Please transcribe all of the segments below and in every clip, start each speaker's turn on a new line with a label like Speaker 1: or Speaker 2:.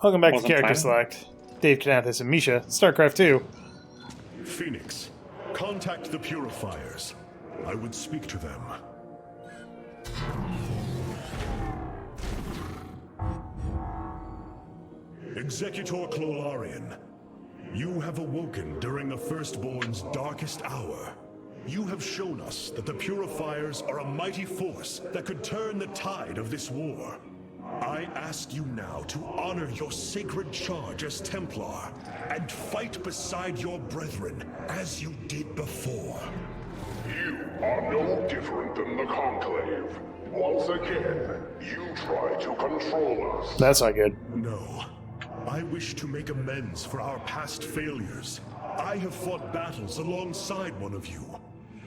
Speaker 1: Welcome back to CharacterSelect. Dave, Kinathis, and Miesha, Starcraft 2.
Speaker 2: Phoenix, contact the Purifiers. I would speak to them. Executor Clolarian, you have awoken during the Firstborn's darkest hour. You have shown us that the Purifiers are a mighty force that could turn the tide of this war. I ask you now to honor your sacred charge as Templar and fight beside your brethren as you did before.
Speaker 3: You are no different than the Conclave. Once again, you try to control us.
Speaker 1: That's not good.
Speaker 2: No. I wish to make amends for our past failures. I have fought battles alongside one of you.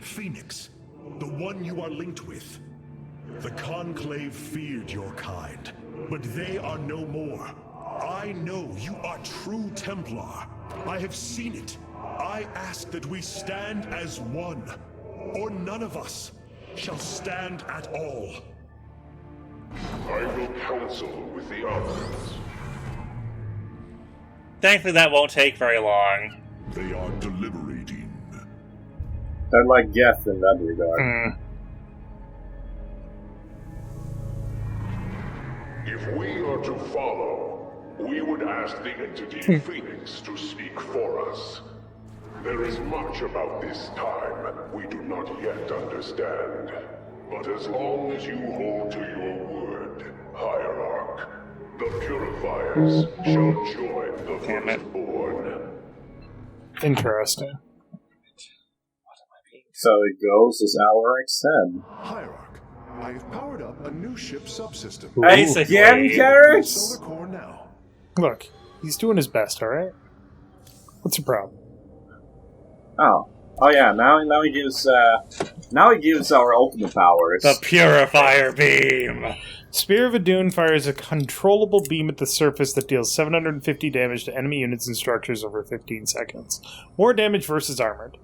Speaker 2: Phoenix, the one you are linked with. The Conclave feared your kind, but they are no more. I know you are true Templar. I have seen it. I ask that we stand as one, or none of us shall stand at all.
Speaker 3: I will counsel with the others.
Speaker 4: Thankfully, that won't take very long.
Speaker 2: They are deliberating.
Speaker 5: They're like Geth in that regard.
Speaker 3: If we are to follow, we would ask the entity Phoenix to speak for us. There is much about this time we do not yet understand. But as long as you hold to your word, Hierarch, the Purifiers shall join the Firstborn.
Speaker 1: Interesting.
Speaker 5: So it goes as Alaric said.
Speaker 2: Hierarch, I have powered up a new ship subsystem.
Speaker 5: Again, Carrots?
Speaker 2: Solar core now.
Speaker 1: Look, he's doing his best, alright? What's your problem?
Speaker 5: Oh yeah, now he gives our ultimate powers.
Speaker 4: The Purifier Beam!
Speaker 1: Spear of Adun fires a controllable beam at the surface that deals 750 damage to enemy units and structures over 15 seconds. More damage versus armored.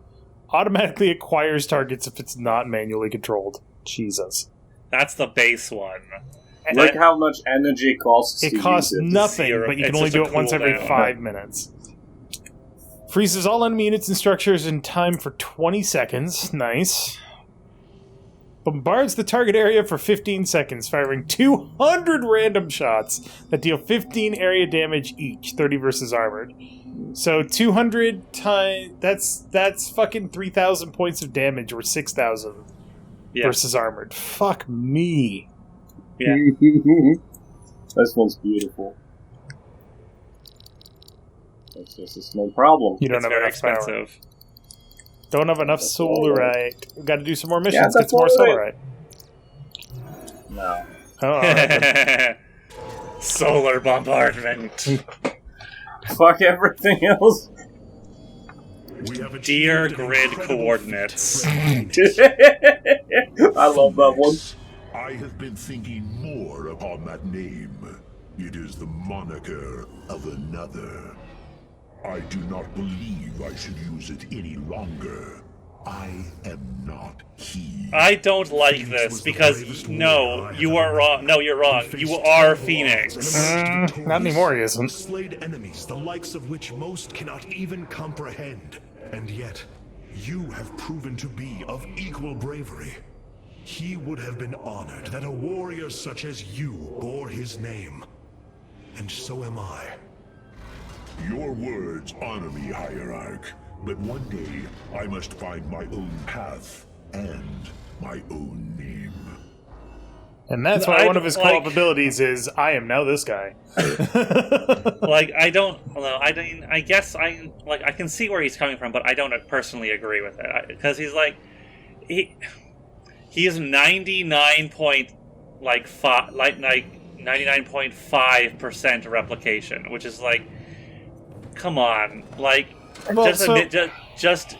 Speaker 1: Automatically acquires targets if it's not manually controlled. Jesus.
Speaker 4: That's the base one.
Speaker 5: Look how much energy it costs.
Speaker 1: It costs nothing, but you can only do it once every 5 minutes. Freezes all enemy units and structures in time for 20 seconds. Nice. Bombards the target area for 15 seconds, firing 200 random shots that deal 15 area damage each, 30 versus armored. So 200 times... That's fucking 3,000 points of damage, or 6,000 versus armored. Fuck me.
Speaker 4: Yeah.
Speaker 5: This one's beautiful. It's no problem.
Speaker 1: You don't have enough
Speaker 4: expensive.
Speaker 1: Power. Don't have enough solarite. We've got to do some more missions. Get some more solarite.
Speaker 5: No.
Speaker 1: Oh,
Speaker 4: Solar bombardment.
Speaker 5: Fuck everything else.
Speaker 2: We have
Speaker 4: Dear grid coordinates.
Speaker 5: I love that one.
Speaker 2: I have been thinking more upon that name. It is the moniker of another. I do not believe I should use it any longer. I am not he.
Speaker 4: I don't like this because, no, you are wrong. No, you're wrong. You are Phoenix.
Speaker 1: not anymore, he isn't.
Speaker 2: Slayed enemies, the likes of which most cannot even comprehend. And yet, you have proven to be of equal bravery. He would have been honored that a warrior such as you bore his name. And so am I. Your words honor me, Hierarch. But one day, I must find my own path and my own name.
Speaker 1: And that's why one of his co-op abilities is, I am now this guy.
Speaker 4: I mean, I guess I can see where he's coming from, but I don't personally agree with it. Because he's like, he is 99.5% replication, which is like, come on, like, just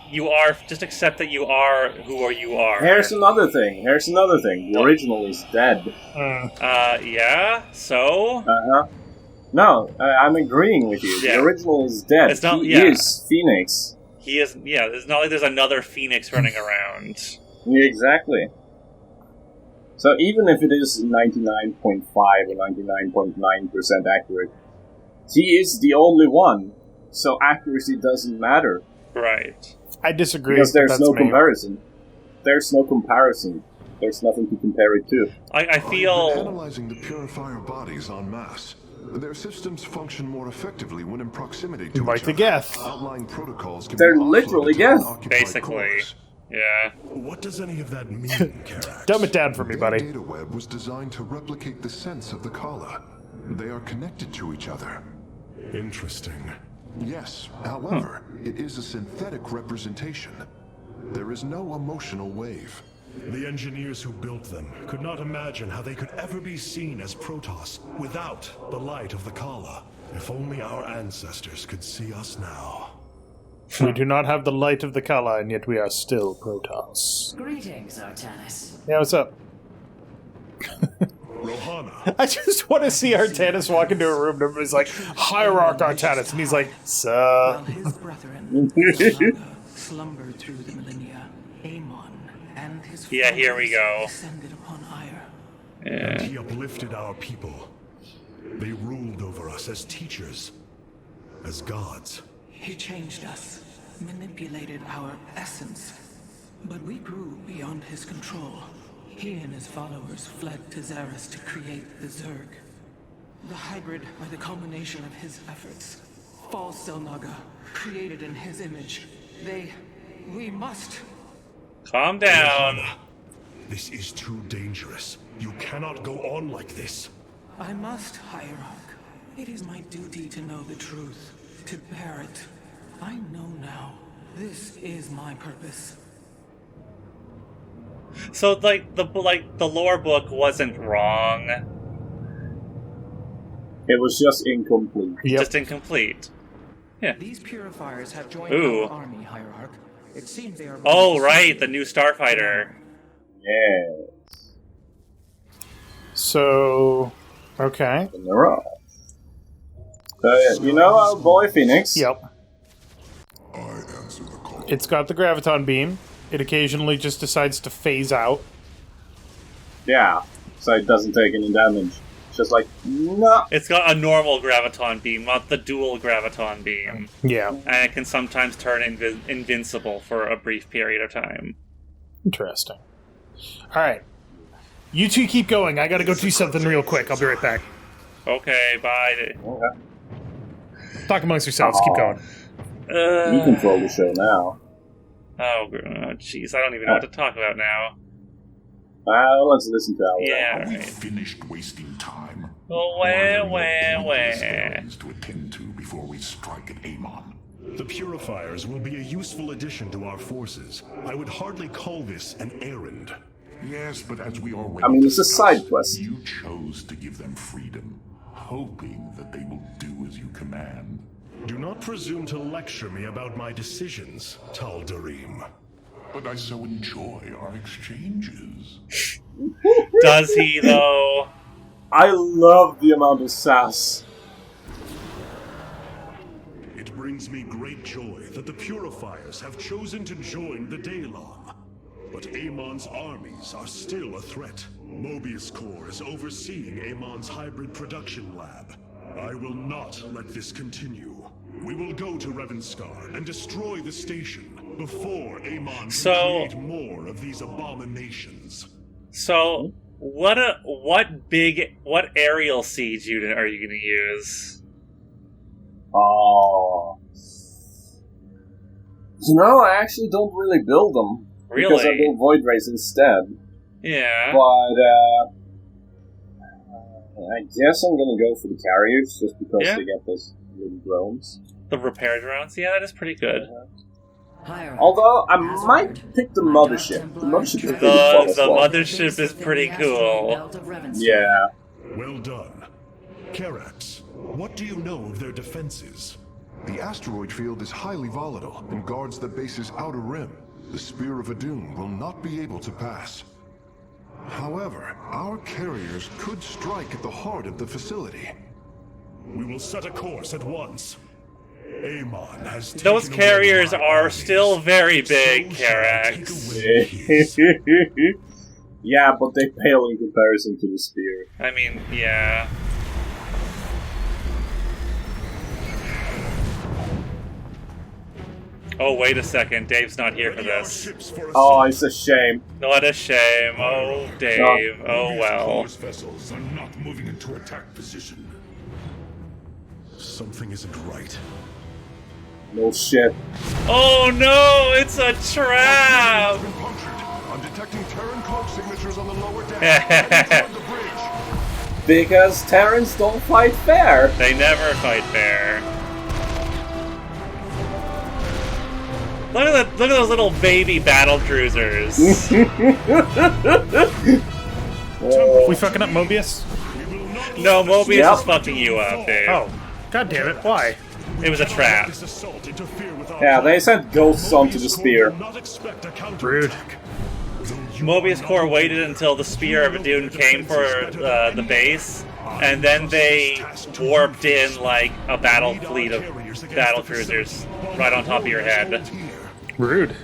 Speaker 4: accept that you are who you are.
Speaker 5: Here's another thing. The original is dead.
Speaker 4: Yeah. So.
Speaker 5: No, I'm agreeing with you.
Speaker 4: Yeah.
Speaker 5: The original is dead.
Speaker 4: It's not,
Speaker 5: he is Phoenix.
Speaker 4: He is. Yeah. It's not like there's another Phoenix running around.
Speaker 5: Yeah, exactly. So even if it is 99.5 or 99.9% accurate, He is the only one, so accuracy doesn't matter.
Speaker 4: Right.
Speaker 1: I disagree.
Speaker 5: Because there's no
Speaker 1: me.
Speaker 5: comparison. There's no comparison. There's nothing to compare it to.
Speaker 4: I feel...
Speaker 2: I've been analyzing the purifier bodies en masse. Their systems function more effectively when in proximity to
Speaker 1: Like
Speaker 2: each
Speaker 1: the
Speaker 2: other.
Speaker 1: Geth.
Speaker 2: Outlying protocols can
Speaker 5: They're
Speaker 2: be
Speaker 5: literally
Speaker 2: offloaded to
Speaker 5: Geth.
Speaker 2: unoccupied
Speaker 4: Basically.
Speaker 2: cores.
Speaker 4: Yeah.
Speaker 2: What does any of that mean, Karax?
Speaker 1: Dumb it down for me,
Speaker 2: Their
Speaker 1: buddy.
Speaker 2: data web was designed to replicate the sense of the Kala. They are connected to each other. Interesting. Yes, however, it is a synthetic representation. There is no emotional wave. The engineers who built them could not imagine how they could ever be seen as Protoss without the light of the Kala. If only our ancestors could see us now.
Speaker 1: We do not have the light of the Kala, and yet we are still Protoss.
Speaker 6: Greetings, Artanis.
Speaker 1: Yeah, what's up?
Speaker 2: Rohana.
Speaker 1: I just want to see Artanis walk into a room and everybody's like, Hierarch Artanis, and he's like,
Speaker 6: While
Speaker 1: suh.
Speaker 6: his brethren Zalaga slumbered through the millennia, Amon and his
Speaker 4: Yeah, here we go.
Speaker 6: descended upon Ire.
Speaker 4: Yeah.
Speaker 2: He uplifted our people. They ruled over us as teachers, as gods.
Speaker 6: He changed us, manipulated our essence. But we grew beyond his control. He and his followers fled to Zaris to create the Zerg. The hybrid are the culmination of his efforts. False Zelnaga, created in his image. We must...
Speaker 4: Calm down.
Speaker 2: This is too dangerous. You cannot go on like this.
Speaker 6: I must, Hierarch. It is my duty to know the truth, to bear it. I know now. This is my purpose.
Speaker 4: So, the lore book wasn't wrong.
Speaker 5: It was just incomplete.
Speaker 1: Yep.
Speaker 4: Just incomplete.
Speaker 6: These purifiers have joined
Speaker 4: Ooh.
Speaker 6: our army, Hierarch. It seems they are...
Speaker 4: Oh, right, the new Starfighter.
Speaker 5: Yeah.
Speaker 1: So, okay.
Speaker 5: In a row. You know our boy Phoenix?
Speaker 1: Yep.
Speaker 2: I answer the call.
Speaker 1: It's got the graviton beam. It occasionally just decides to phase out.
Speaker 5: Yeah. So it doesn't take any damage. It's just like, no.
Speaker 4: It's got a normal graviton beam, not the dual graviton beam.
Speaker 1: Yeah.
Speaker 4: And it can sometimes turn invincible for a brief period of time.
Speaker 1: Interesting. Alright. You two keep going. I gotta go do something real quick. I'll be right back.
Speaker 4: Okay, bye.
Speaker 5: Okay.
Speaker 1: Talk amongst yourselves. Keep going.
Speaker 5: You control the show now.
Speaker 4: Oh, jeez, I don't even know what to talk about now.
Speaker 5: Let's listen to our
Speaker 4: Yeah,
Speaker 3: Are we
Speaker 4: right.
Speaker 3: finished wasting time?
Speaker 4: Oh,
Speaker 3: Or are there
Speaker 4: where?
Speaker 3: more stories to attend to before we strike at Amon?
Speaker 2: The Purifiers will be a useful addition to our forces. I would hardly call this an errand.
Speaker 3: Yes, but as we already
Speaker 5: I mean, it's a
Speaker 3: discussed,
Speaker 5: side quest.
Speaker 3: You chose to give them freedom, hoping that they will do as you command.
Speaker 2: Do not presume to lecture me about my decisions, Tal Darim.
Speaker 3: But I so enjoy our exchanges.
Speaker 4: Does he, though?
Speaker 5: I love the amount of sass.
Speaker 2: It brings me great joy that the Purifiers have chosen to join the Daylon. But Amon's armies are still a threat. Mobius Corps is overseeing Amon's hybrid production lab. I will not let this continue. We will go to Revanskar and destroy the station before Amon can create more of these abominations.
Speaker 4: So, what aerial siege unit are you going to use?
Speaker 5: Oh. You know, I actually don't really build them.
Speaker 4: Really?
Speaker 5: Because I build Void Rays instead.
Speaker 4: Yeah.
Speaker 5: But, I guess I'm gonna go for the carriers, just because they get those little drones.
Speaker 4: The repair drones? Yeah, that is pretty good.
Speaker 5: Although, I might pick the mothership. The mothership is pretty fun as
Speaker 4: The
Speaker 5: well.
Speaker 4: mothership is pretty cool.
Speaker 5: Yeah.
Speaker 2: Well done. Karax, what do you know of their defenses?
Speaker 7: The asteroid field is highly volatile and guards the base's outer rim. The Spear of Adun will not be able to pass. However, our carriers could strike at the heart of the facility.
Speaker 2: We will set a course at once. Amon has
Speaker 4: Those
Speaker 2: taken
Speaker 4: carriers
Speaker 2: away my
Speaker 4: are
Speaker 2: armies.
Speaker 4: still very big,
Speaker 2: So shall I take
Speaker 4: Karax.
Speaker 2: away his.
Speaker 5: Yeah, but they pale in comparison to the spear.
Speaker 4: I mean, yeah. Oh, wait a second. Dave's not here for this.
Speaker 5: Oh, it's a shame.
Speaker 4: What a shame. Oh, Dave. Oh, well.
Speaker 2: Vessels are not moving into attack position. Something isn't right.
Speaker 5: No shit.
Speaker 4: Oh, no! It's a trap!
Speaker 2: Been punctured. I'm detecting Terran cloak signatures on the lower deck. Toward the bridge.
Speaker 5: Because Terrans don't fight fair.
Speaker 4: They never fight fair. Look at those little baby battle cruisers.
Speaker 1: We fucking up Mobius?
Speaker 4: No, Mobius is fucking you up, Dave.
Speaker 1: Oh, god damn it! Why?
Speaker 4: It was a trap.
Speaker 5: Yeah, they sent ghosts onto the spear.
Speaker 1: Rude.
Speaker 4: Mobius Corps waited until the Spear of Adun came for the base, and then they warped in like a battle fleet of battle cruisers right on top of your head.
Speaker 1: Rude.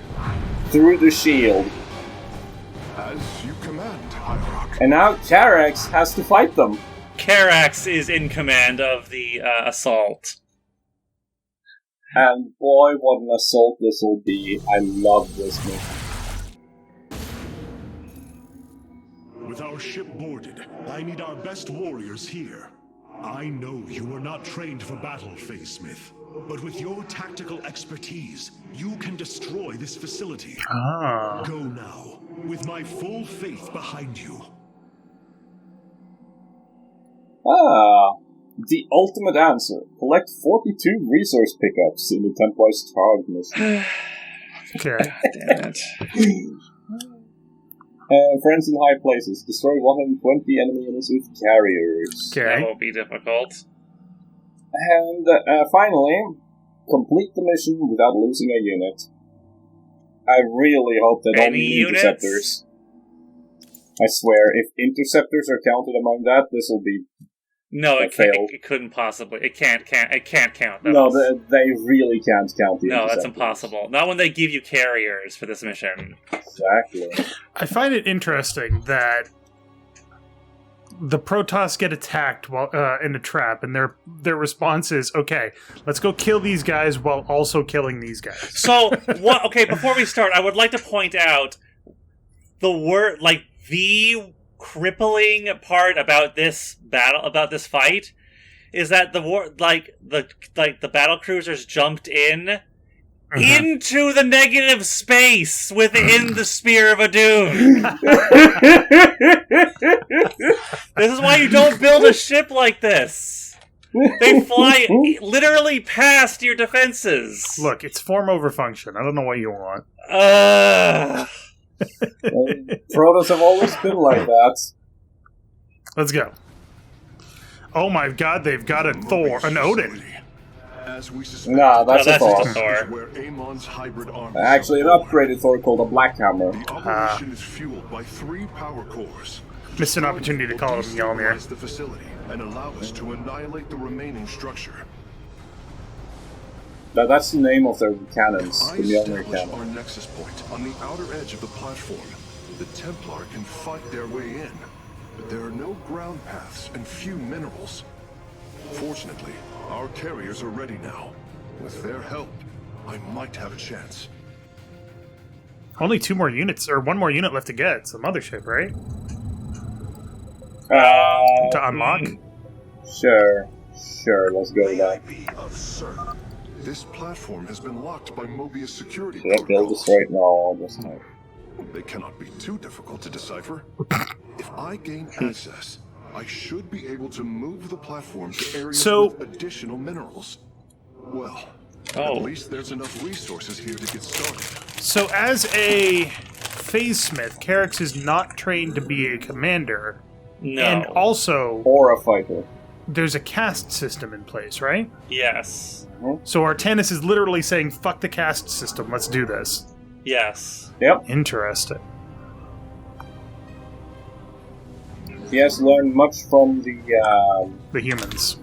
Speaker 5: Through the shield.
Speaker 7: As you command, Hierarch.
Speaker 5: And now Charax has to fight them.
Speaker 4: Carax is in command of the assault.
Speaker 5: And boy, what an assault this will be. I love this mission.
Speaker 2: With our ship boarded, I need our best warriors here. I know you are not trained for battle, Smith, but with your tactical expertise, you can destroy this facility.
Speaker 1: Ah.
Speaker 2: Go now, with my full faith behind you.
Speaker 5: The ultimate answer. Collect 42 resource pickups in the Templars target mission.
Speaker 1: Okay.
Speaker 4: Damn it.
Speaker 5: Friends in high places. Destroy 120 enemy units with carriers.
Speaker 4: That
Speaker 1: Okay.
Speaker 4: won't be difficult.
Speaker 5: And finally, complete the mission without losing a unit. I really hope that
Speaker 4: Any
Speaker 5: only
Speaker 4: units?
Speaker 5: interceptors. I swear, if interceptors are counted among that, this will be.
Speaker 4: No,
Speaker 5: That
Speaker 4: it
Speaker 5: failed.
Speaker 4: couldn't possibly. It can't count those.
Speaker 5: No, they really can't count the
Speaker 4: No, that's
Speaker 5: interceptors.
Speaker 4: impossible. Not when they give you carriers for this mission.
Speaker 5: Exactly.
Speaker 1: I find it interesting that the Protoss get attacked while in a trap, and their response is, "Okay, let's go kill these guys while also killing these guys."
Speaker 4: So, what? Okay, before we start, I would like to point out the crippling part about this battle, about this fight, is that the battle cruisers jumped in into the negative space within the Spear of Adun. This is why you don't build a ship like this. They fly literally past your defenses.
Speaker 1: Look, it's form over function. I don't know what you want.
Speaker 5: Protoss have always been like that.
Speaker 1: Let's go. Oh my god, they've got a Thor, an Odin.
Speaker 2: As we suspect,
Speaker 5: Nah, that's
Speaker 4: No,
Speaker 5: a
Speaker 4: that's
Speaker 5: Thor.
Speaker 4: just a Thor.
Speaker 2: where Amon's hybrid arms
Speaker 5: Actually, an upgraded Thor called a Black Hammer.
Speaker 2: The operation is fueled by 3 power cores.
Speaker 1: Missed an opportunity to call him Mjolnir.
Speaker 2: Destabilize the facility and allow us to annihilate the remaining structure.
Speaker 5: That's the name of their cannons,
Speaker 2: I
Speaker 5: the Mjolnir
Speaker 2: establish
Speaker 5: cannon.
Speaker 2: our nexus point on the outer edge of the platform. The Templar can fight their way in, but there are no ground paths and few minerals. Fortunately, our carriers are ready now. With their help, I might have a chance.
Speaker 1: Only 2 more units, or 1 more unit left to get. It's a mothership, right? To unlock?
Speaker 5: Sure, let's go with that.
Speaker 2: May I be of service? This platform has been locked by Mobius security
Speaker 5: Should I build this right now? Almost no.
Speaker 2: They cannot be too difficult to decipher. If I gain access, I should be able to move the platform to areas with additional minerals. Well, at least there's enough resources here to get started.
Speaker 1: So as a phase smith, Carax is not trained to be a commander.
Speaker 4: No.
Speaker 1: And also,
Speaker 5: Or a fighter.
Speaker 1: there's a caste system in place, right?
Speaker 4: Yes.
Speaker 1: So Artanis is literally saying, fuck the caste system, let's do this.
Speaker 4: Yes.
Speaker 5: Yep.
Speaker 1: Interesting.
Speaker 5: He has learned much from the
Speaker 1: The humans.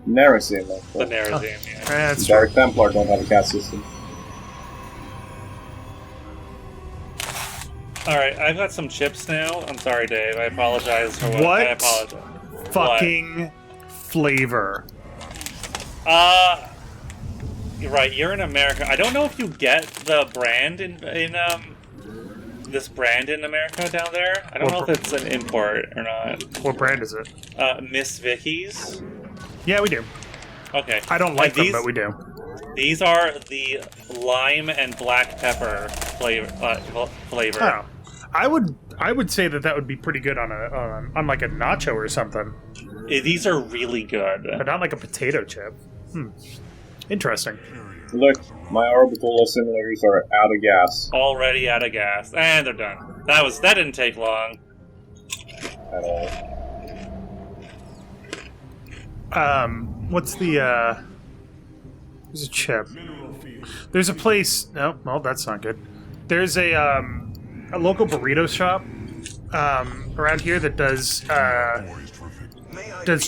Speaker 5: Nerazim.
Speaker 4: The Nerazim, yeah.
Speaker 1: That's true.
Speaker 5: Dark Templar don't have a caste system.
Speaker 4: Alright, I've got some chips now. I'm sorry, Dave. I apologize for what.
Speaker 1: What?
Speaker 4: I apologize.
Speaker 1: Fucking flavor.
Speaker 4: right, you're in America. I don't know if you get the brand in this brand in America down there. I don't know if it's an import or not.
Speaker 1: What brand is it?
Speaker 4: Miss Vicky's.
Speaker 1: Yeah, we do.
Speaker 4: Okay.
Speaker 1: I don't like them, but we do.
Speaker 4: These are the lime and black pepper flavor.
Speaker 1: Oh, I would say that would be pretty good on like a nacho or something.
Speaker 4: These are really good,
Speaker 1: but not like a potato chip. Interesting.
Speaker 5: Look, my orbital assimilators are out of gas.
Speaker 4: Already out of gas, and they're done. That didn't take long
Speaker 5: at all.
Speaker 1: What's the There's a chip. There's a place. No, well, that's not good. There's a local burrito shop around here that does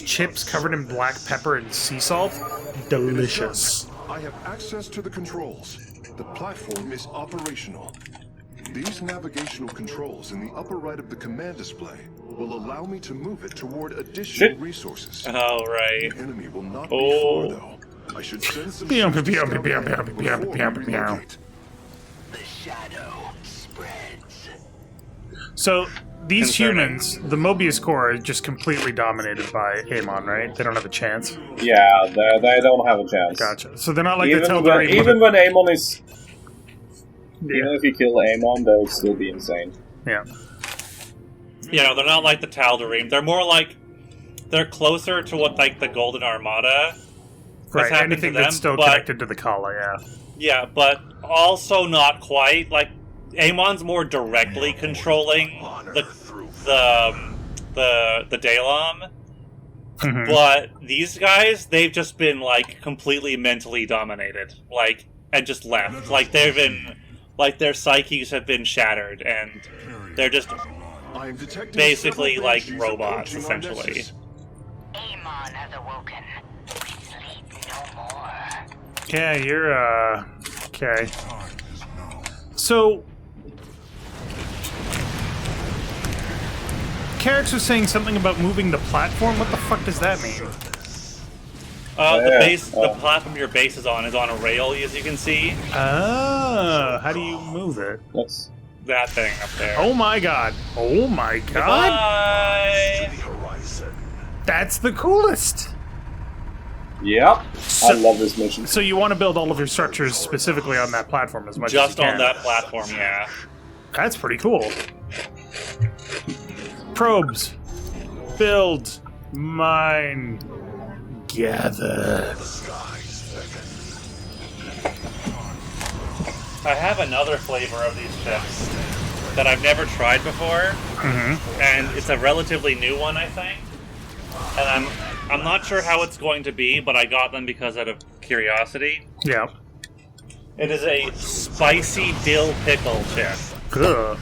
Speaker 1: chips covered in black pepper and sea salt. Delicious.
Speaker 7: I have access to the controls. The platform is operational. These navigational controls in the upper right of the command display will allow me to move it toward additional resources.
Speaker 4: Oh, right.
Speaker 7: The enemy will not be far, though. I should send some
Speaker 1: The
Speaker 8: shadow spreads.
Speaker 1: So these humans, the Mobius core, is just completely dominated by Amon, right? They don't have a chance.
Speaker 5: Yeah, they don't have a chance.
Speaker 1: Gotcha. So they're not like
Speaker 5: even
Speaker 1: the Teldari.
Speaker 5: Even when Amon is, even if you kill Amon, they'll still be insane.
Speaker 1: Yeah.
Speaker 4: You know, they're not like the Tal'Darim. They're more like they're closer to what like the Golden Armada.
Speaker 1: Right. Anything that's still connected to the Kala, yeah.
Speaker 4: Yeah, but also not quite. Like Amon's more directly controlling the Dalam.
Speaker 1: Mm-hmm.
Speaker 4: But these guys, they've just been like completely mentally dominated, like, and just left. Like they've been, like their psyches have been shattered, and they're just basically like robots, essentially.
Speaker 8: Amon has awoken. Sleep no more.
Speaker 1: Yeah, you're okay. So Carrick was saying something about moving the platform. What the fuck does that mean?
Speaker 4: The platform your base is on a rail, as you can see.
Speaker 1: Oh, how do you move it?
Speaker 5: That's
Speaker 4: that thing up there.
Speaker 1: Oh my god! Oh my god!
Speaker 4: Bye.
Speaker 1: That's the coolest.
Speaker 5: Yep, I love this mission.
Speaker 1: So you want to build all of your structures specifically on that platform as much
Speaker 4: just
Speaker 1: as you can.
Speaker 4: on that platform, yeah.
Speaker 1: That's pretty cool. Probes. Build. Mine. Gather.
Speaker 4: I have another flavor of these chips that I've never tried before, and it's a relatively new one, I think. And I'm not sure how it's going to be, but I got them because out of curiosity.
Speaker 1: Yeah.
Speaker 4: It is a spicy dill pickle chip.
Speaker 1: Ugh.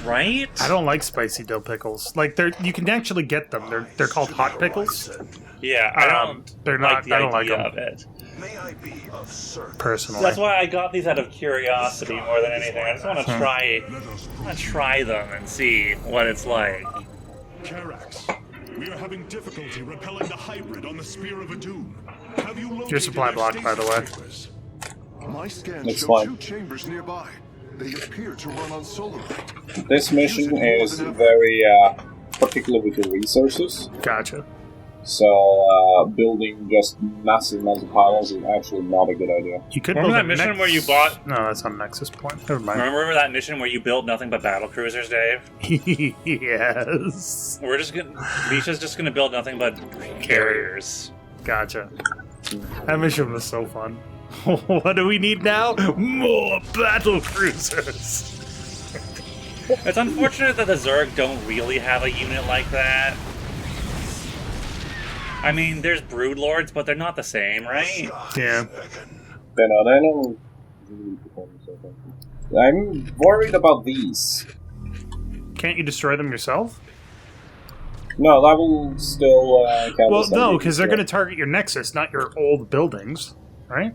Speaker 4: Right?
Speaker 1: I don't like spicy dill pickles. Like you can actually get them. They're called hot pickles.
Speaker 4: Yeah, I don't.
Speaker 1: They're not.
Speaker 4: Like the
Speaker 1: I don't
Speaker 4: idea
Speaker 1: like them.
Speaker 4: of it.
Speaker 1: Personally,
Speaker 4: that's why I got these out of curiosity more than anything. I just want to try them and see what it's like.
Speaker 2: Carax, we are having difficulty repelling the hybrid on the Spear of Adun. Have you located
Speaker 1: your supply block, by the way.
Speaker 7: My scans
Speaker 5: That's
Speaker 7: show
Speaker 5: fine.
Speaker 7: 2 chambers nearby. They appear to run on solarite.
Speaker 5: This mission is very particular with the resources.
Speaker 1: Gotcha.
Speaker 5: So building just massive pylons is actually not a good idea.
Speaker 1: You could
Speaker 4: Remember
Speaker 1: build
Speaker 4: that mission where you bought?
Speaker 1: No, that's on Nexus Point. Never mind.
Speaker 4: Remember that mission where you built nothing but battle cruisers, Dave?
Speaker 1: Yes.
Speaker 4: Miesha's just gonna build nothing but carriers.
Speaker 1: Gotcha. That mission was so fun. What do we need now? More battle cruisers.
Speaker 4: It's unfortunate that the Zerg don't really have a unit like that. I mean, there's Broodlords, but they're not the same, right?
Speaker 1: Yeah.
Speaker 5: They don't. I'm worried about these.
Speaker 1: Can't you destroy them yourself?
Speaker 5: No, that will still count.
Speaker 1: Well, no, because they're going to target your Nexus, not your old buildings, right?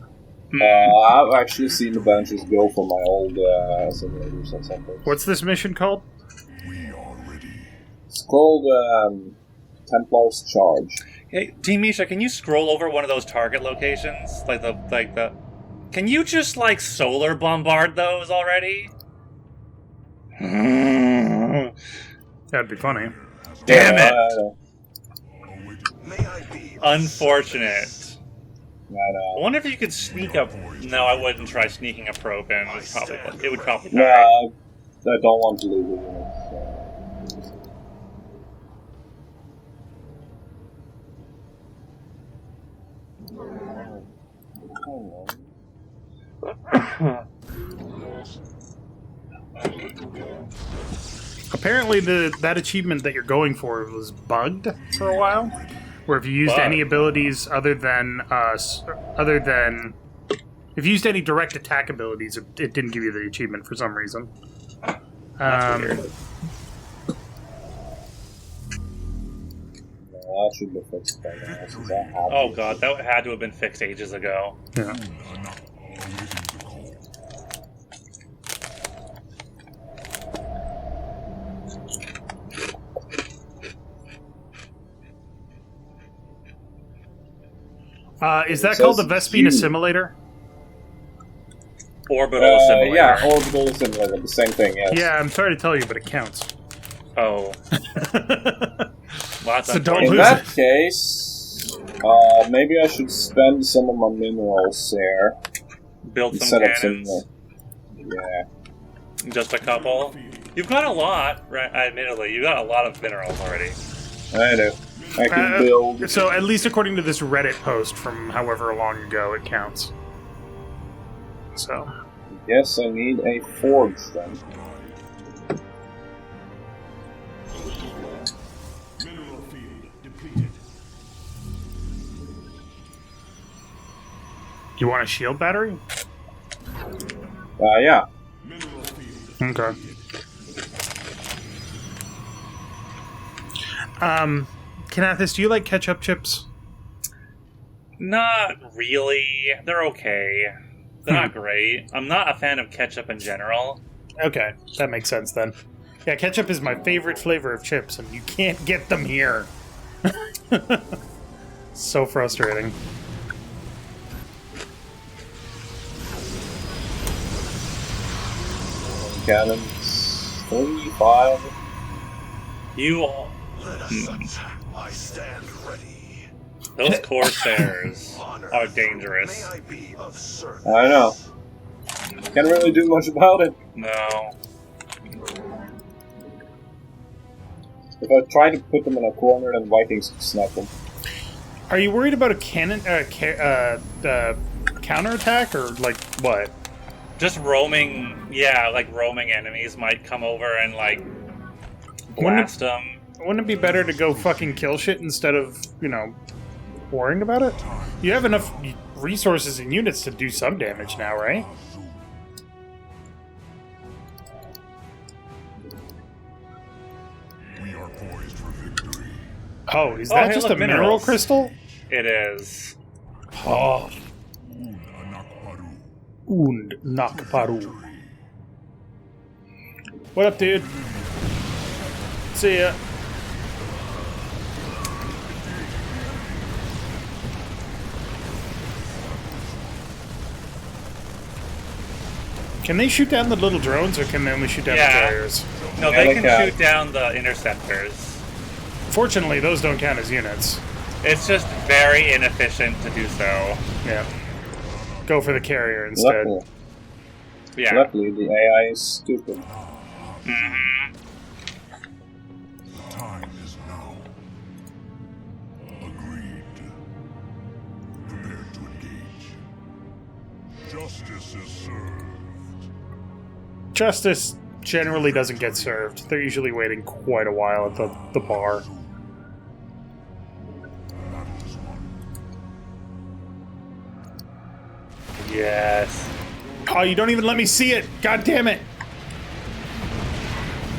Speaker 5: I've actually seen the benches go for my old simulators and something.
Speaker 1: What's this mission called?
Speaker 7: We are ready.
Speaker 5: It's called Templar's Charge.
Speaker 4: Hey, Team Miesha, can you scroll over one of those target locations? Can you just, like, solar bombard those already?
Speaker 1: That'd be funny.
Speaker 4: Damn it! Unfortunate. I wonder if you could sneak up. No, I wouldn't try sneaking a probe in. It would probably die.
Speaker 5: I don't want to lose it.
Speaker 1: Apparently, that achievement that you're going for was bugged for a while, where if you used any abilities other than if you used any direct attack abilities, it didn't give you the achievement for some reason.
Speaker 4: That's weird.
Speaker 5: That should be fixed by now.
Speaker 4: Oh god, that had to have been fixed ages ago.
Speaker 1: Yeah. Is that called the Vespine Assimilator?
Speaker 4: Orbital Assimilator.
Speaker 5: Yeah, Orbital Assimilator, the same thing, yes.
Speaker 1: Yeah, I'm sorry to tell you, but it counts.
Speaker 4: Oh.
Speaker 1: So don't lose
Speaker 5: In that case, maybe I should spend some of my minerals there.
Speaker 4: Build some cannons.
Speaker 5: Yeah.
Speaker 4: Just a couple. You've got a lot, right? Admittedly, you got a lot of minerals already.
Speaker 5: I do. I can build.
Speaker 1: So at least according to this Reddit post from however long ago, it counts. So.
Speaker 5: Yes, I need a forge then.
Speaker 2: Mineral field depleted.
Speaker 1: You want a shield battery?
Speaker 5: Yeah.
Speaker 2: Mineral field.
Speaker 1: Okay. Kinathis, do you like ketchup chips?
Speaker 4: Not really. They're okay. They're not great. I'm not a fan of ketchup in general.
Speaker 1: Okay, that makes sense then. Yeah, ketchup is my favorite flavor of chips, and you can't get them here. So frustrating.
Speaker 5: Cannons. 45.
Speaker 4: You.
Speaker 3: I stand ready.
Speaker 4: Those Corsairs are dangerous.
Speaker 3: May I be of service?
Speaker 5: I know. Can't really do much about it.
Speaker 4: No.
Speaker 5: If I try to put them in a corner, then Vikings can snap them.
Speaker 1: Are you worried about a cannon, counterattack, or like what?
Speaker 4: Just roaming, yeah, like roaming enemies might come over and like blast them.
Speaker 1: Wouldn't it be better to go fucking kill shit instead of, worrying about it? You have enough resources and units to do some damage now, right?
Speaker 2: We are poised for victory.
Speaker 1: Oh, is that just a mineral crystal?
Speaker 4: It is.
Speaker 1: Oh. Und Nakparu. What up, dude? See ya. Can they shoot down the little drones, or can they only shoot down the carriers?
Speaker 4: No, they can shoot down the interceptors.
Speaker 1: Fortunately, those don't count as units.
Speaker 4: It's just very inefficient to do so.
Speaker 1: Yeah. Go for the carrier instead.
Speaker 5: Luckily, the AI is stupid.
Speaker 4: Mm-hmm.
Speaker 2: The time is now. Agreed. Prepared to engage. Justice is served.
Speaker 1: Justice generally doesn't get served. They're usually waiting quite a while at the bar.
Speaker 4: Yes.
Speaker 1: Oh, you don't even let me see it! God damn it!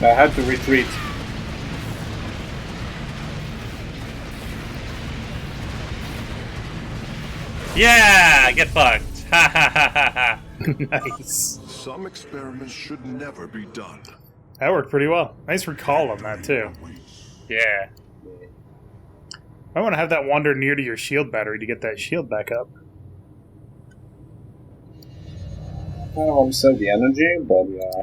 Speaker 5: I had to retreat.
Speaker 4: Yeah! Get fucked! Ha ha ha ha ha!
Speaker 1: Nice.
Speaker 7: Some experiments should never be done.
Speaker 1: That worked pretty well. Nice recall on that, too.
Speaker 4: Yeah.
Speaker 1: I want to have that wander near to your shield battery to get that shield back up.
Speaker 5: I don't want to save the energy, but yeah.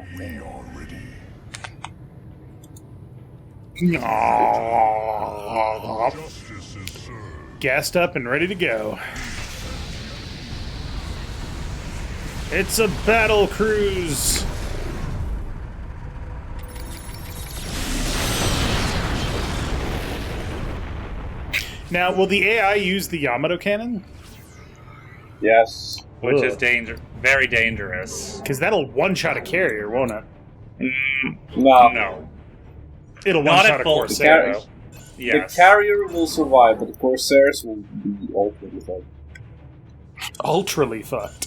Speaker 2: We are ready. Justice is served.
Speaker 1: Gassed up and ready to go. It's a battle cruise! Now, will the AI use the Yamato cannon?
Speaker 5: Yes.
Speaker 4: Which is very dangerous.
Speaker 1: Because that'll one-shot a carrier, won't it?
Speaker 5: No.
Speaker 4: No.
Speaker 1: It'll
Speaker 4: Not
Speaker 1: one-shot
Speaker 4: at
Speaker 1: a
Speaker 4: full-
Speaker 1: Corsair, though.
Speaker 4: Yes.
Speaker 5: The carrier will survive, but the Corsairs will be ultimately fucked.
Speaker 1: Ultrally fucked.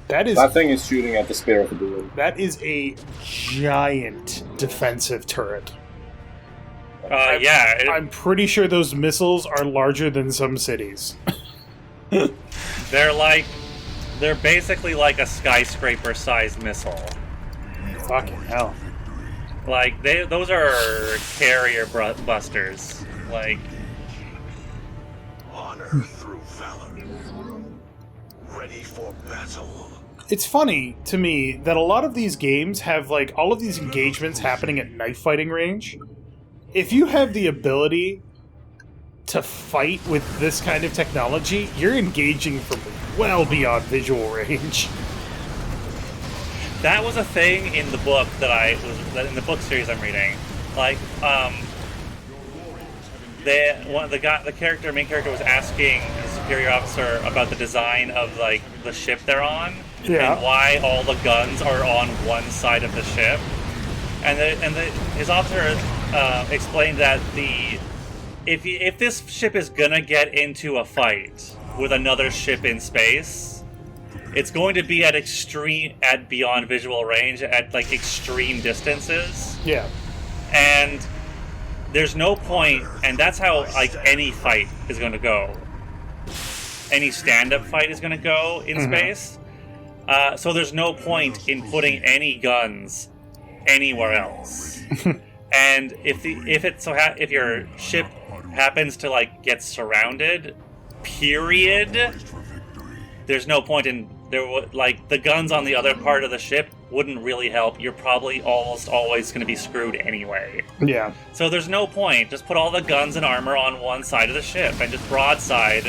Speaker 5: That thing is shooting at the Spear of the Doom.
Speaker 1: That is a giant defensive turret.
Speaker 4: Yeah.
Speaker 1: I'm pretty sure those missiles are larger than some cities.
Speaker 4: They're basically like a skyscraper-sized missile.
Speaker 1: Fucking hell.
Speaker 4: Like, those are carrier busters. Like,
Speaker 2: Honor through valor. Ready for battle.
Speaker 1: It's funny to me that a lot of these games have, like, all of these engagements happening at knife fighting range. If you have the ability to fight with this kind of technology, you're engaging from well beyond visual range.
Speaker 4: that was a thing in the book in the book series I'm reading. Like, the main character was asking the superior officer about the design of, like, the ship they're on, and why all the guns are on one side of the ship. His officer explained that if this ship is gonna get into a fight with another ship in space, it's going to be at beyond visual range, at, like, extreme distances.
Speaker 1: Yeah.
Speaker 4: And there's no point, and that's how, like, any fight is going to go. Any stand-up fight is going to go in space. So there's no point in putting any guns anywhere else. And if your ship happens to, like, get surrounded, period, there's no point in the guns on the other part of the ship wouldn't really help. You're probably almost always going to be screwed anyway.
Speaker 1: Yeah.
Speaker 4: So there's no point. Just put all the guns and armor on one side of the ship and just broadside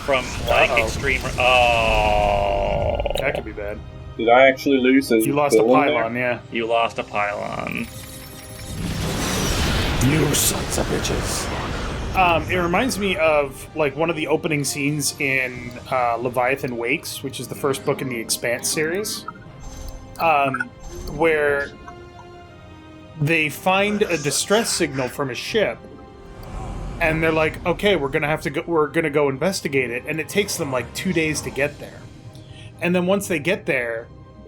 Speaker 4: from, like, extreme. Oh,
Speaker 1: that could be bad.
Speaker 5: Did I actually lose a
Speaker 1: You lost a pylon, yeah.
Speaker 4: You lost a pylon.
Speaker 1: You sons of bitches. It reminds me of, like, one of the opening scenes in Leviathan Wakes, which is the first book in the Expanse series, where they find a distress signal from a ship, and they're like, "Okay, we're gonna go investigate it," and it takes them like 2 days to get there. And then once they get there,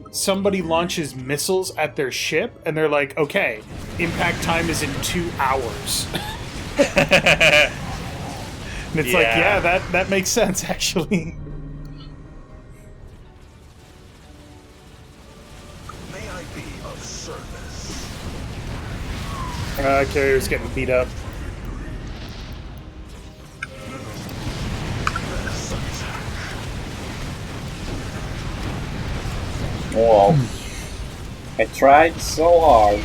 Speaker 1: somebody launches missiles at their ship, and they're like, "Okay, impact time is in 2 hours." And it's like, yeah, that makes sense, actually.
Speaker 2: May I be of service?
Speaker 1: Carrier's getting beat up.
Speaker 5: Well, I tried so hard.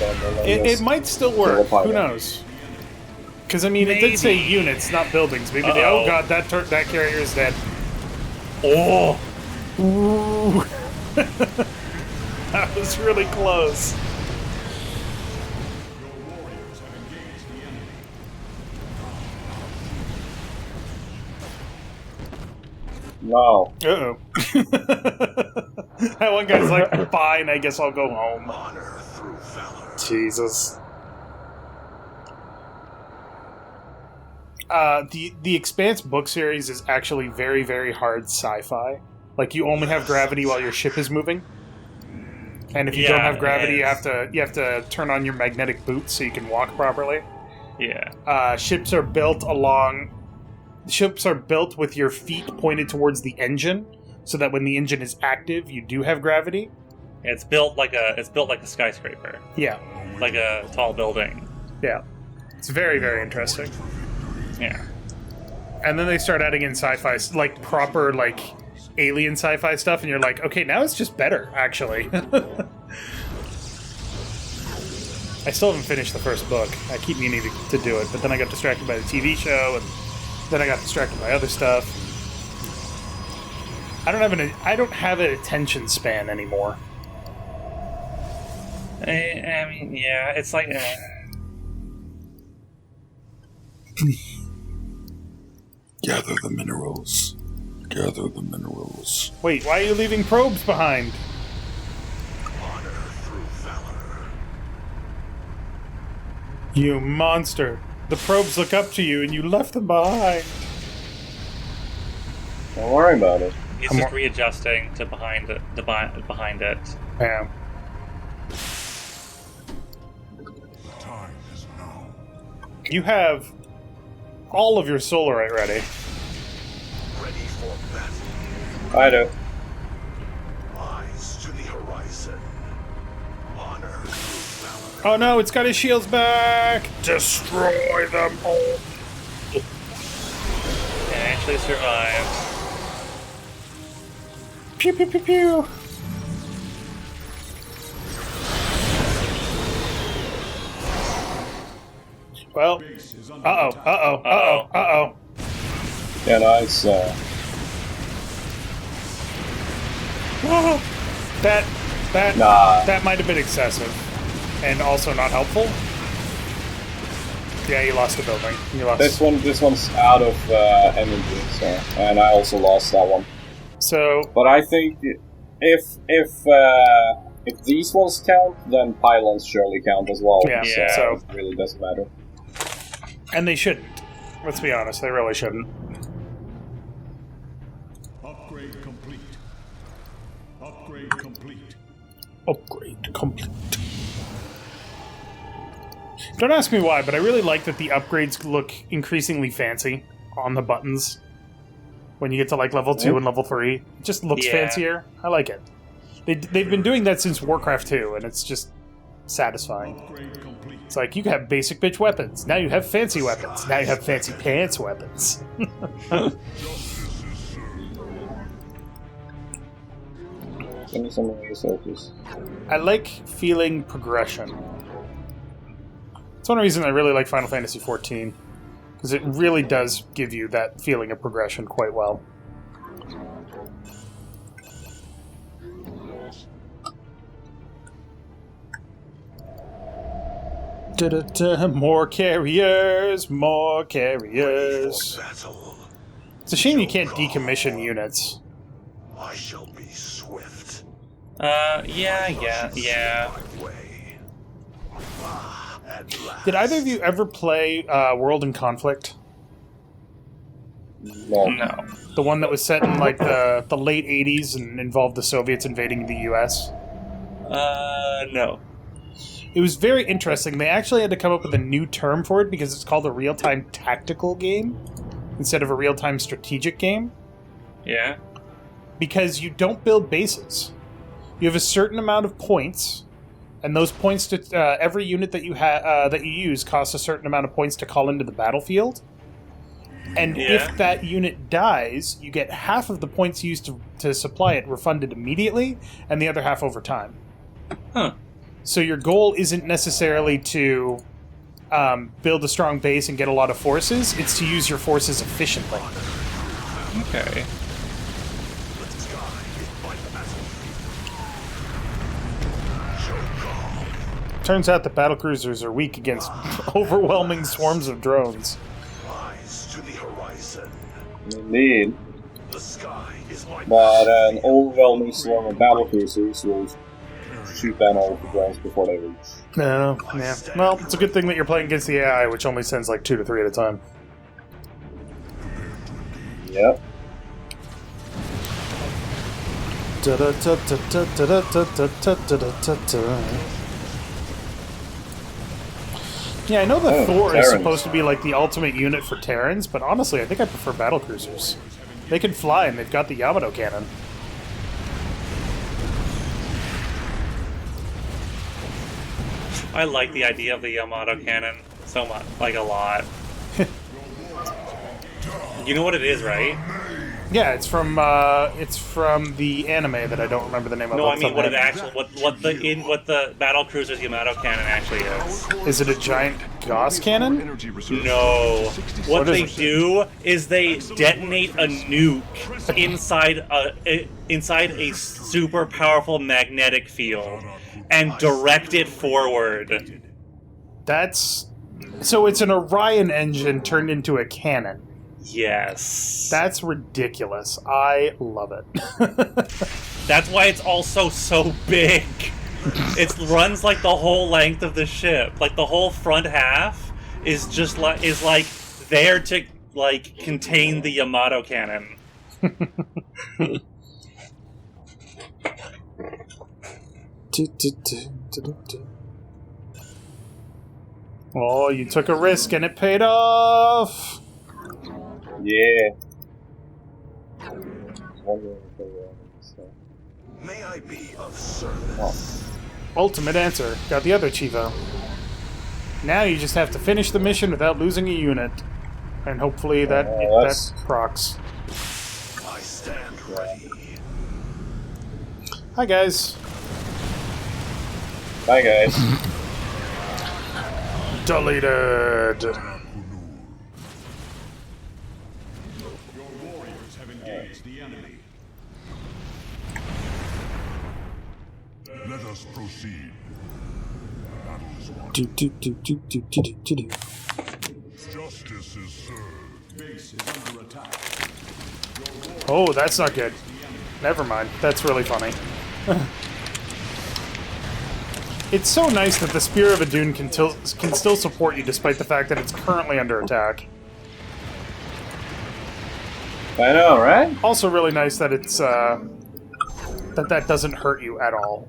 Speaker 1: It might still work. Who knows? Because, I mean, it did say units, not buildings. Maybe oh god, that carrier is dead.
Speaker 4: Oh!
Speaker 1: Ooh. That was really close.
Speaker 5: No.
Speaker 1: Uh-oh. That one guy's like, fine, I guess I'll go home.
Speaker 2: Honor through valor.
Speaker 1: Jesus. The Expanse book series is actually very, very hard sci-fi. Like, you only have gravity while your ship is moving. And if you don't have gravity, you have to turn on your magnetic boots so you can walk properly.
Speaker 4: Yeah.
Speaker 1: Ships are built with your feet pointed towards the engine, so that when the engine is active, you do have gravity.
Speaker 4: It's built like a skyscraper,
Speaker 1: Yeah.
Speaker 4: like a tall building.
Speaker 1: Yeah. It's very, very interesting.
Speaker 4: Yeah.
Speaker 1: And then they start adding in sci-fi, like proper, like, alien sci-fi stuff, and you're like, okay, now it's just better, actually. I still haven't finished the first book. I keep meaning to do it, but then I got distracted by the TV show, and then I got distracted by other stuff. I don't have an attention span anymore.
Speaker 4: I mean, yeah, it's like...
Speaker 9: Gather the minerals. Gather the minerals.
Speaker 1: Wait, why are you leaving probes behind?
Speaker 2: Honor through valor.
Speaker 1: You monster. The probes look up to you, and you left them behind.
Speaker 5: Don't worry about it.
Speaker 4: He's just readjusting to behind it.
Speaker 1: Yeah.
Speaker 2: Time is now.
Speaker 1: You have all of your solarite ready.
Speaker 2: Ready for battle.
Speaker 5: I do.
Speaker 2: Eyes to the horizon. Honor through valor.
Speaker 1: Oh no, it's got his shields back! Destroy them all!
Speaker 4: It actually survived.
Speaker 1: Pew pew pew pew! Well, uh-oh.
Speaker 5: Yeah, nice.
Speaker 1: That might have been excessive. And also not helpful. Yeah, you lost the building.
Speaker 5: This one's out of energy, so, and I also lost that one.
Speaker 1: So,
Speaker 5: but I think if these ones count, then pylons surely count as well.
Speaker 1: Yeah.
Speaker 5: So it really doesn't matter.
Speaker 1: And they shouldn't. Let's be honest, they really shouldn't.
Speaker 2: Upgrade complete. Upgrade complete.
Speaker 1: Upgrade complete. Don't ask me why, but I really like that the upgrades look increasingly fancy on the buttons. When you get to like level 2 and level 3, it just looks fancier. I like it. They've been doing that since Warcraft 2, and it's just satisfying. It's like, you have basic bitch weapons. Now you have fancy weapons. Now you have fancy pants weapons.
Speaker 5: Give me some resources.
Speaker 1: I like feeling progression. It's one reason I really like Final Fantasy XIV. Because it really does give you that feeling of progression quite well. More carriers, more carriers. It's a shame you can't decommission units.
Speaker 2: I shall be swift.
Speaker 4: Yeah.
Speaker 1: Did either of you ever play World in Conflict?
Speaker 5: No.
Speaker 1: The one that was set in like the late 80s and involved the Soviets invading the US?
Speaker 4: No.
Speaker 1: It was very interesting. They actually had to come up with a new term for it because it's called a real-time tactical game instead of a real-time strategic game.
Speaker 4: Yeah.
Speaker 1: Because you don't build bases. You have a certain amount of points, and those points to every unit that you use costs a certain amount of points to call into the battlefield. And if that unit dies, you get half of the points used to supply it refunded immediately, and the other half over time.
Speaker 4: Huh.
Speaker 1: So your goal isn't necessarily to build a strong base and get a lot of forces, it's to use your forces efficiently.
Speaker 4: Okay.
Speaker 1: Turns out that battlecruisers are weak against overwhelming swarms of drones.
Speaker 2: Eyes to the horizon.
Speaker 5: Indeed.
Speaker 2: The sky is my
Speaker 5: But an overwhelming swarm of battlecruisers will shoot down all of the drones before they reach.
Speaker 1: No, yeah. Well, it's a good thing that you're playing against the AI, which only sends like 2 to 3 at a time.
Speaker 5: Yep.
Speaker 1: Yeah, I know that Thor
Speaker 5: Terrans.
Speaker 1: is supposed to be like the ultimate unit for Terrans, but honestly, I think I prefer battlecruisers. They can fly, and they've got the Yamato cannon.
Speaker 4: I like the idea of the Yamato cannon so much, like a lot. You know what it is, right?
Speaker 1: Yeah, it's from the anime that I don't remember the name of.
Speaker 4: No, I mean what the battle cruiser's Yamato cannon actually is.
Speaker 1: Is it a giant Gauss cannon?
Speaker 4: No. What they do is they detonate a nuke inside a super powerful magnetic field and direct it forward.
Speaker 1: So it's an Orion engine turned into a cannon.
Speaker 4: Yes.
Speaker 1: That's ridiculous. I love it.
Speaker 4: That's why it's also so big. It runs like the whole length of the ship. Like the whole front half is just like there to like contain the Yamato cannon.
Speaker 1: Oh, you took a risk and it paid off.
Speaker 5: Yeah.
Speaker 2: May I be of service?
Speaker 1: Ultimate answer. Got the other Chivo. Now you just have to finish the mission without losing a unit. And hopefully that procs.
Speaker 2: I stand ready.
Speaker 1: Hi, guys.
Speaker 5: Bye, guys.
Speaker 1: Deleted.
Speaker 2: Let us proceed. Battle is won. Justice is served. Base is under attack.
Speaker 1: Oh, that's not good. Never mind. That's really funny. It's so nice that the Spear of Adun can still support you despite the fact that it's currently under attack.
Speaker 5: I know, right?
Speaker 1: Also really nice that it's, that doesn't hurt you at all.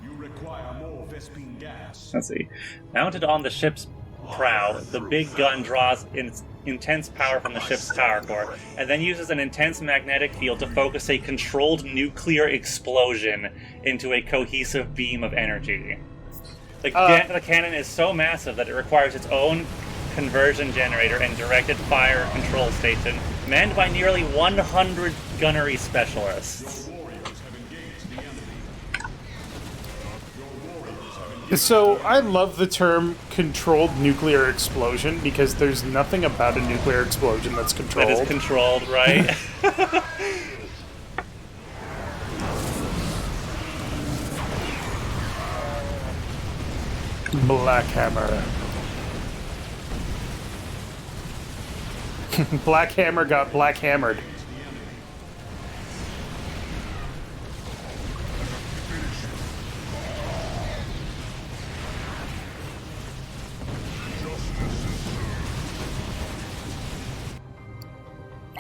Speaker 2: You require more Vespine gas.
Speaker 4: Let's see. Mounted on the ship's prow, the big gun draws intense power from the ship's power core, and then uses an intense magnetic field to focus a controlled nuclear explosion into a cohesive beam of energy. The cannon is so massive that it requires its own conversion generator and directed fire control station, manned by nearly 100 gunnery specialists.
Speaker 1: So, I love the term controlled nuclear explosion because there's nothing about a nuclear explosion that's controlled.
Speaker 4: That is controlled, right?
Speaker 1: Black Hammer. Black Hammer got black hammered.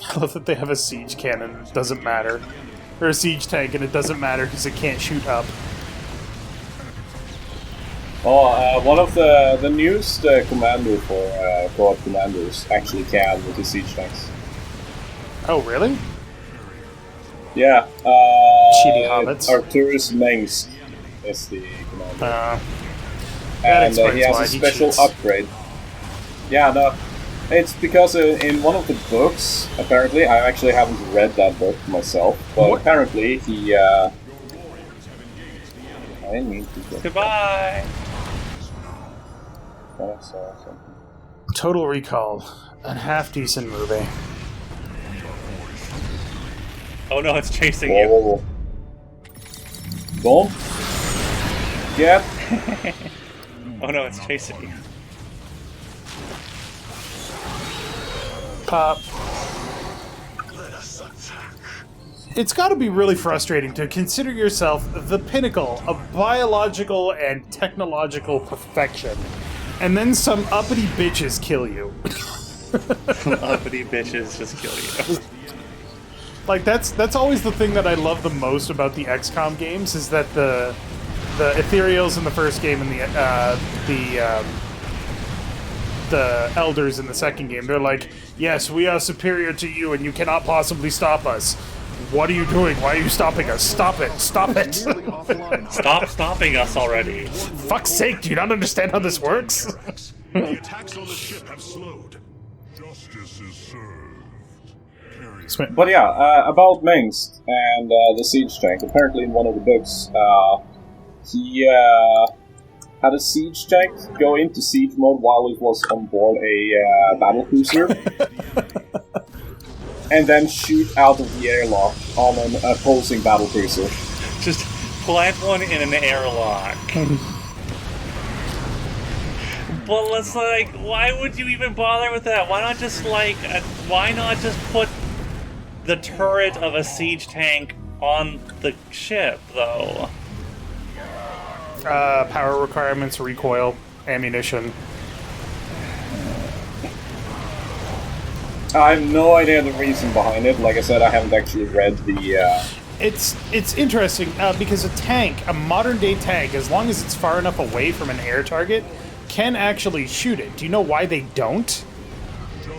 Speaker 1: I love that they have a siege cannon. It doesn't matter. Or a siege tank, and it doesn't matter because it can't shoot up.
Speaker 5: Oh, one of the newest commander for co-op commanders actually can with the siege tanks.
Speaker 1: Oh, really?
Speaker 5: Yeah.
Speaker 1: Cheaty hobbits.
Speaker 5: Artanis Mengs is the commander.
Speaker 1: That
Speaker 5: and he has
Speaker 1: why
Speaker 5: a special
Speaker 1: cheats.
Speaker 5: upgrade. Yeah, no. It's because in one of the books, apparently, I actually haven't read that book myself, but
Speaker 1: What?
Speaker 5: apparently he, I didn't mean to.
Speaker 4: Goodbye!
Speaker 5: I saw something.
Speaker 1: Total Recall. A half-decent movie.
Speaker 4: Oh no, it's chasing
Speaker 5: Whoa,
Speaker 4: you.
Speaker 5: whoa, whoa. Don't get.
Speaker 4: Oh no, it's chasing you.
Speaker 1: Pop.
Speaker 2: Let us attack.
Speaker 1: It's got to be really frustrating to consider yourself the pinnacle of biological and technological perfection, and then some uppity bitches kill you.
Speaker 4: Uppity bitches just kill you.
Speaker 1: Like that's always the thing that I love the most about the XCOM games is that the the elders in the second game. They're like, yes, we are superior to you and you cannot possibly stop us. What are you doing? Why are you stopping us? Stop it. Stop it.
Speaker 4: Stop stopping us already.
Speaker 1: Fuck's sake, do you not understand how this works?
Speaker 2: The attacks on the ship have slowed. Justice is served.
Speaker 5: But yeah, about Mengsk and the siege tank. Apparently in one of the books, he had a siege tank go into siege mode while he was on board a battlecruiser. And then shoot out of the airlock on an opposing battlecruiser.
Speaker 4: Just plant one in an airlock. But it's like, why would you even bother with that? Why not just put the turret of a siege tank on the ship, though?
Speaker 1: Power requirements, recoil, ammunition.
Speaker 5: I have no idea the reason behind it. Like I said, I haven't actually read the...
Speaker 1: It's interesting, because a modern-day tank, as long as it's far enough away from an air target, can actually shoot it. Do you know why they don't?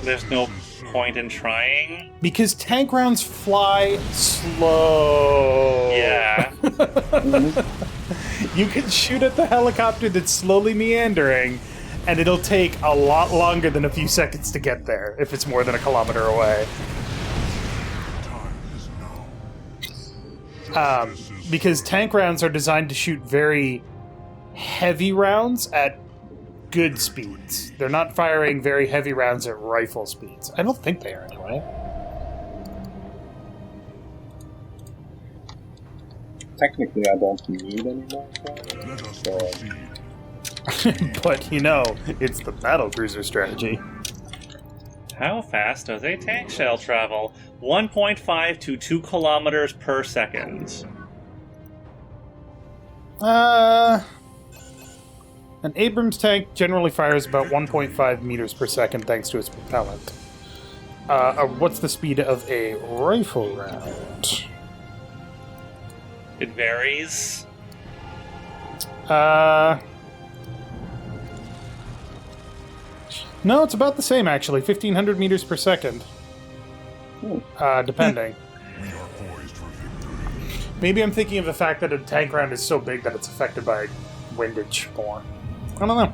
Speaker 4: There's no point in trying.
Speaker 1: Because tank rounds fly slow.
Speaker 4: Yeah.
Speaker 1: You can shoot at the helicopter that's slowly meandering, and it'll take a lot longer than a few seconds to get there, if it's more than a kilometer away. Because tank rounds are designed to shoot very heavy rounds at good speeds. They're not firing very heavy rounds at rifle speeds. I don't think they are, anyway.
Speaker 5: Technically, I don't need any more. So...
Speaker 1: But, it's the battlecruiser strategy.
Speaker 4: How fast does a tank shell travel? 1.5 to 2 kilometers per second.
Speaker 1: An Abrams tank generally fires about 1.5 meters per second thanks to its propellant. What's the speed of a rifle round?
Speaker 4: It varies.
Speaker 1: No, it's about the same, actually. 1,500 meters per second. Depending. Maybe I'm thinking of the fact that a tank round is so big that it's affected by windage more. I don't know.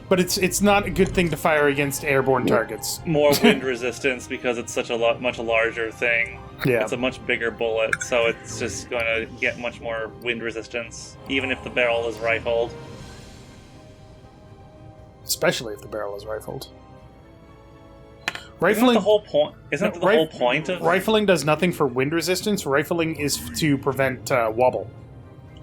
Speaker 1: But it's not a good thing to fire against airborne targets.
Speaker 4: More wind resistance because it's such a much larger thing.
Speaker 1: Yeah.
Speaker 4: It's a much bigger bullet, so it's just going to get much more wind resistance, even if the barrel is rifled.
Speaker 1: Especially if the barrel is rifled.
Speaker 4: Isn't that the whole point? Isn't the whole point of
Speaker 1: rifling? Does nothing for wind resistance. Rifling is to prevent wobble.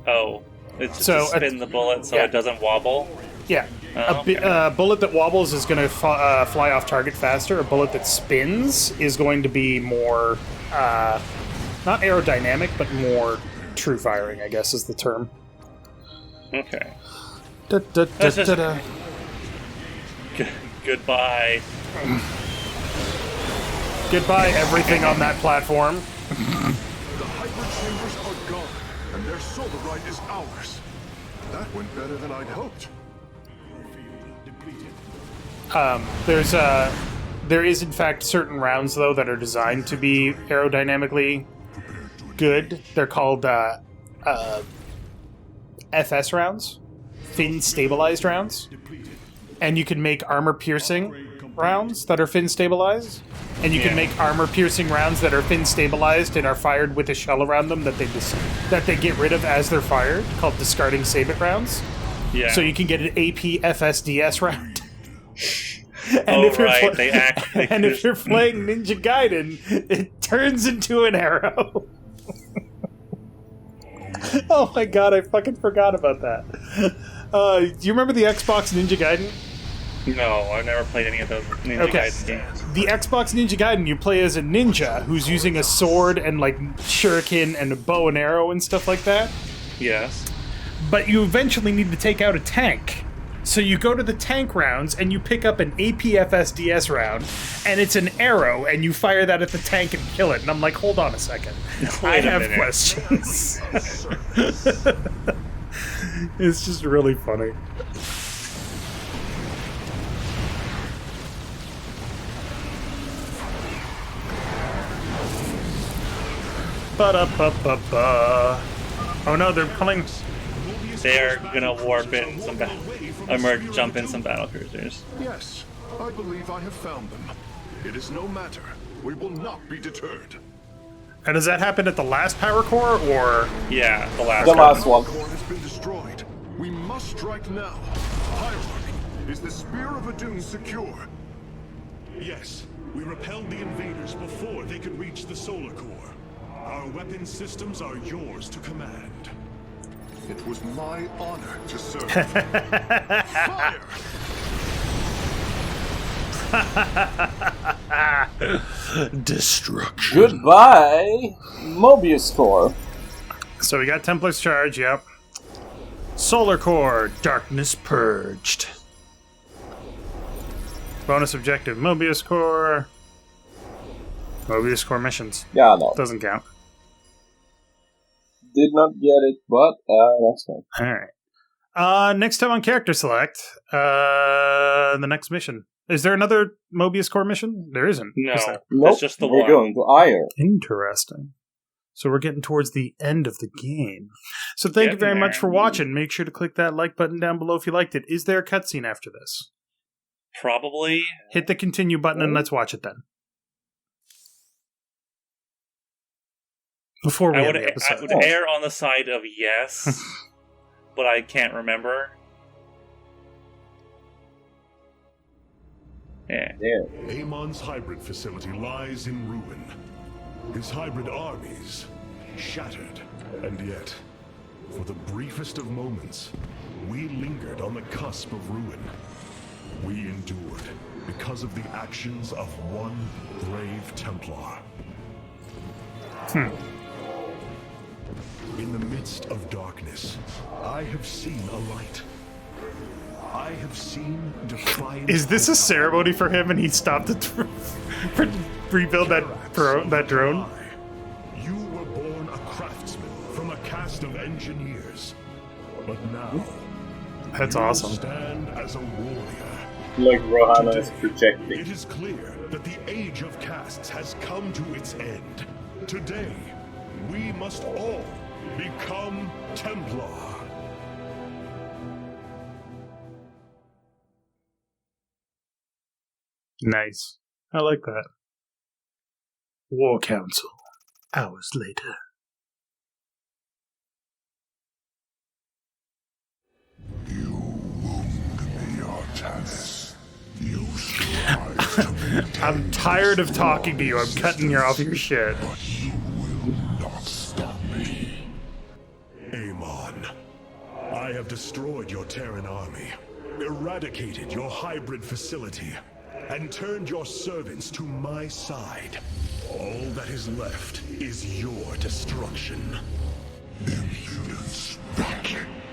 Speaker 4: Oh, it's just to spin the bullet so it doesn't wobble.
Speaker 1: Yeah, a bullet that wobbles is going to fly off target faster. A bullet that spins is going to be more, not aerodynamic, but more true firing, I guess is the term.
Speaker 4: Okay. Goodbye.
Speaker 1: Goodbye, everything on that platform.
Speaker 2: The hyper chambers are gone, and their solarite is ours. That went better than I'd hoped.
Speaker 1: There is in fact certain rounds though that are designed to be aerodynamically good. They're called FS rounds, fin stabilized rounds, and you can make armor piercing rounds that are fin stabilized, and you can make armor piercing rounds that are fin stabilized and are fired with a shell around them that they get rid of as they're fired, called discarding sabot rounds.
Speaker 4: Yeah.
Speaker 1: So you can get an AP FSDS round.
Speaker 4: And if
Speaker 1: you're playing Ninja Gaiden, it turns into an arrow. Oh my god, I fucking forgot about that. Do you remember the Xbox Ninja Gaiden?
Speaker 4: No, I've never played any of those Ninja Gaiden games.
Speaker 1: The Xbox Ninja Gaiden, you play as a ninja who's using a sword and like shuriken and a bow and arrow and stuff like that.
Speaker 4: Yes.
Speaker 1: But you eventually need to take out a tank. So you go to the tank rounds and you pick up an APFSDS round, and it's an arrow, and you fire that at the tank and kill it. And I'm like, hold on a second. I have questions. It's just really funny. Ba-da-ba-ba-ba. Oh no, they're coming.
Speaker 4: They're gonna warp in some jump in some battle cruisers.
Speaker 2: Yes, I believe I have found them. It is no matter. We will not be deterred.
Speaker 1: And does that happen at the last power core, or?
Speaker 4: Yeah, the last
Speaker 5: one.
Speaker 2: The core has been destroyed. We must strike now. Hierarch, is the Spear of Adun secure? Yes, we repelled the invaders before they could reach the solar core. Our weapon systems are yours to command. It was my honor to serve. Fire!
Speaker 9: Destruction.
Speaker 5: Goodbye, Mobius Core.
Speaker 1: So we got Templar's Charge, yep. Solar Core, Darkness Purged. Bonus objective, Mobius Core. Mobius Core missions.
Speaker 5: Yeah, no.
Speaker 1: Doesn't count.
Speaker 5: Did not get it, but that's fine.
Speaker 1: Alright. Next time on Character Select, the next mission. Is there another Mobius Core mission? There isn't.
Speaker 4: No,
Speaker 1: is there?
Speaker 5: Nope,
Speaker 4: it's just the
Speaker 5: we're
Speaker 4: one.
Speaker 5: going to Ire.
Speaker 1: Interesting. So we're getting towards the end of the game. So thank you very much for watching. Make sure to click that like button down below if you liked it. Is there a cutscene after this?
Speaker 4: Probably.
Speaker 1: Hit the continue button and let's watch it then. Before we
Speaker 4: I
Speaker 1: end the episode.
Speaker 4: would err on the side of yes, but I can't remember. Yeah.
Speaker 2: Amon's hybrid facility lies in ruin. His hybrid armies shattered. And yet, for the briefest of moments, we lingered on the cusp of ruin. We endured because of the actions of one brave Templar. In the midst of darkness, I have seen a light. I have seen defiant.
Speaker 1: Is this a ceremony for him and he stopped to rebuild that drone?
Speaker 2: You were born a craftsman from a caste of engineers. But now,
Speaker 1: that's
Speaker 2: you
Speaker 1: awesome.
Speaker 2: Stand as a warrior.
Speaker 5: Like Rohana is projecting.
Speaker 2: It is clear that the age of castes has come to its end. Today, we must all become Templar.
Speaker 1: Nice. I like that. War Council. Hours later.
Speaker 9: You wound me, Artanis. You strive to maintain.
Speaker 1: I'm tired of talking to you. I'm cutting you off your shit.
Speaker 9: But you will not stop me.
Speaker 2: Amon, I have destroyed your Terran army, eradicated your hybrid facility, and turned your servants to my side. All that is left is your destruction.
Speaker 9: Impudence back.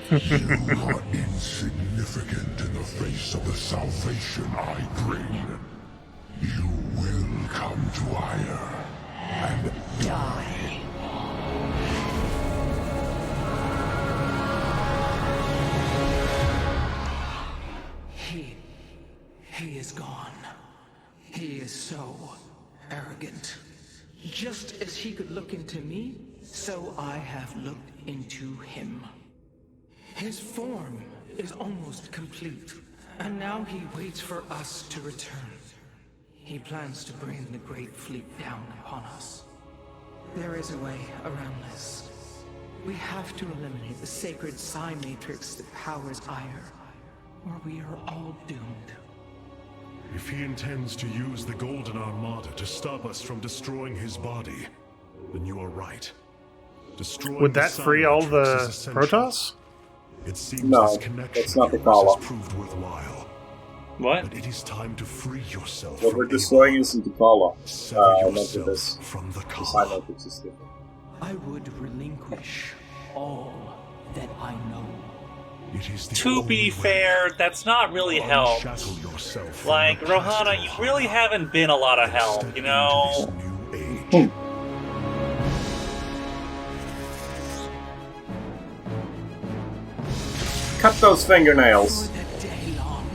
Speaker 9: You are insignificant in the face of the salvation I bring. You will come to Ire and die.
Speaker 6: He is gone. He is so arrogant. Just as he could look into me, so I have looked into him. His form is almost complete, and now he waits for us to return. He plans to bring the Great Fleet down upon us. There is a way around this. We have to eliminate the sacred psi matrix that powers Ire, or we are all doomed.
Speaker 2: If he intends to use the Golden Armada to stop us from destroying his body, then you are right. Destroying
Speaker 1: Would that free all the Protoss?
Speaker 2: It seems
Speaker 5: No,
Speaker 2: this connection
Speaker 5: that's not the
Speaker 2: of yours
Speaker 5: call.
Speaker 2: has proved worthwhile.
Speaker 4: What?
Speaker 2: But it is time to free yourself
Speaker 5: What
Speaker 2: from
Speaker 5: we're destroying
Speaker 2: Amon.
Speaker 5: isn't the Kala.
Speaker 2: Sever
Speaker 5: Not
Speaker 2: yourself
Speaker 5: this.
Speaker 2: from the
Speaker 5: The
Speaker 2: Kala.
Speaker 5: Cymatrix is different.
Speaker 6: I would relinquish all that I know.
Speaker 2: It is the
Speaker 4: To
Speaker 2: only
Speaker 4: be
Speaker 2: way.
Speaker 4: fair, that's not really helped.
Speaker 2: Unshackle yourself from
Speaker 4: Like,
Speaker 2: the past
Speaker 4: Rohana, you really haven't been a lot of help,
Speaker 2: Step
Speaker 4: you know?
Speaker 2: into this new age.
Speaker 5: Cut those fingernails.
Speaker 6: For the day long.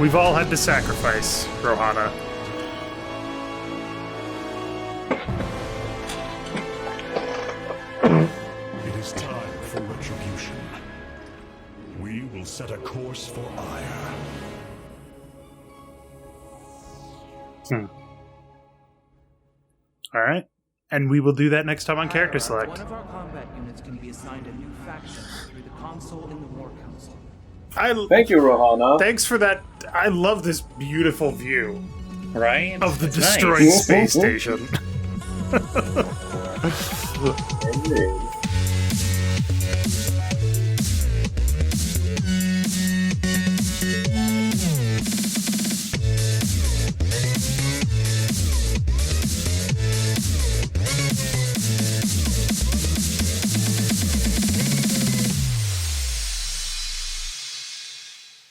Speaker 1: We've all had to sacrifice, Rohana.
Speaker 2: It is time for retribution. We will set a course for ire.
Speaker 1: All right. And we will do that next time on Character Select.
Speaker 10: One of our combat units can be assigned a new faction through the console in the War Council.
Speaker 5: Thank you, Rohana.
Speaker 1: Thanks for that. I love this beautiful view.
Speaker 4: Right?
Speaker 1: Of the
Speaker 4: It's
Speaker 1: destroyed
Speaker 4: nice.
Speaker 1: space station.
Speaker 5: Indeed.